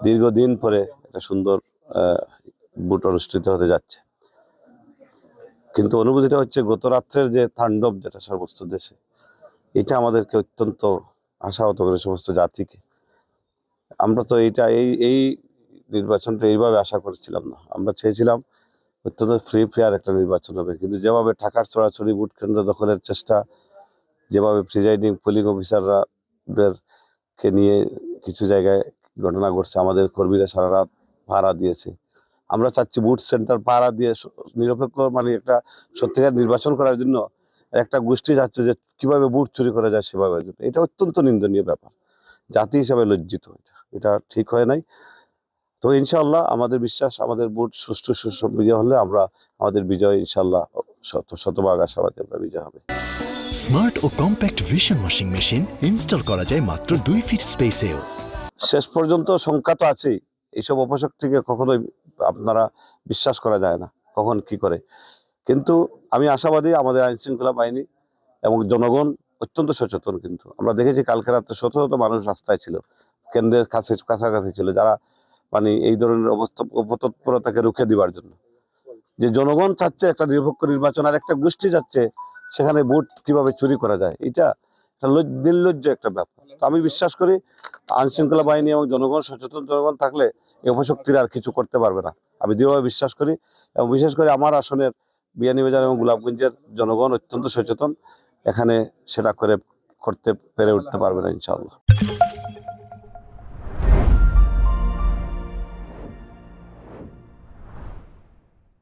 দীর্ঘদিন পরে একটা সুন্দর ভোট অনুষ্ঠিত হতে যাচ্ছে, কিন্তু অনুভূতিটা হচ্ছে গত রাত্রের যে তাণ্ডব যেটা সর্বস্ত দেশে, এটা আমাদেরকে অত্যন্ত আশাহত করে সমস্ত জাতিকে। আমরা তো এই নির্বাচনটা এইভাবে আশা করেছিলাম না। আমরা চেয়েছিলাম অত্যন্ত ফ্রি ফেয়ার একটা নির্বাচন হবে, কিন্তু যেভাবে ঢাকার ছড়াছড়ি ভোট কেন্দ্র দখলের চেষ্টা, যেভাবে প্রিজাইডিং পোলিং অফিসাররাকে নিয়ে কিছু জায়গায় ঘটনা ঘটছে, আমাদের কর্মীরা সারা রাত পাহারা দিয়েছে। আমরা চাচ্ছি বুথ সেন্টার পাহারা দিয়ে নিরপেক্ষ মানে একটা সত্যিকার নির্বাচন করার জন্য একটা গোষ্ঠী যাচ্ছে যে কিভাবে বুথ চুরি করা যায় সেভাবে। এটা অত্যন্ত নিন্দনীয় ব্যাপার, জাতি হিসাবে লজ্জিত। এটা ঠিক হয় নাই। তো ইনশাআল্লাহ আমাদের বিশ্বাস, আমাদের ভোট সুষ্ঠু বিজয় হলে আমরা আমাদের বিজয় ইনশাআল্লাহ শতভাগ আশাবাদী আমরা বিজয় হবে। স্মার্ট ও compact vision washing machine install করা যায় মাত্র 2 ফিট স্পেসেও। শেষ পর্যন্ত সংখ্যা তো আছেই, এইসব অপশক্তিকে কখনোই আপনারা বিশ্বাস করা যায় না কখন কি করে। কিন্তু আমি আশাবাদী আমাদের আইন শৃঙ্খলা বাহিনী এবং জনগণ অত্যন্ত সচেতন। কিন্তু আমরা দেখেছি কালকে রাত্রে শত শত মানুষ রাস্তায় ছিল, কেন্দ্রের কাছাকাছি ছিল, যারা মানে এই ধরনের অপতৎপরতাকে রুখে দিবার জন্য। যে জনগণ চাচ্ছে একটা নিরপেক্ষ নির্বাচন, আর একটা গোষ্ঠী যাচ্ছে সেখানে ভোট কিভাবে চুরি করা যায়, এটা নির্লজ্জ একটা ব্যাপার। তো আমি বিশ্বাস করি আইন শৃঙ্খলা বাহিনী এবং জনগণ, সচেতন জনগণ থাকলে এই অপশক্তির আর কিছু করতে পারবে না, আমি দৃঢ়ভাবে বিশ্বাস করি। এবং বিশেষ করে আমার আসনের বিয়ানীবাজার এবং গোলাপগঞ্জের জনগণ অত্যন্ত সচেতন, এখানে সেটা করতে পেরে উঠতে পারবে না ইনশাআল্লাহ।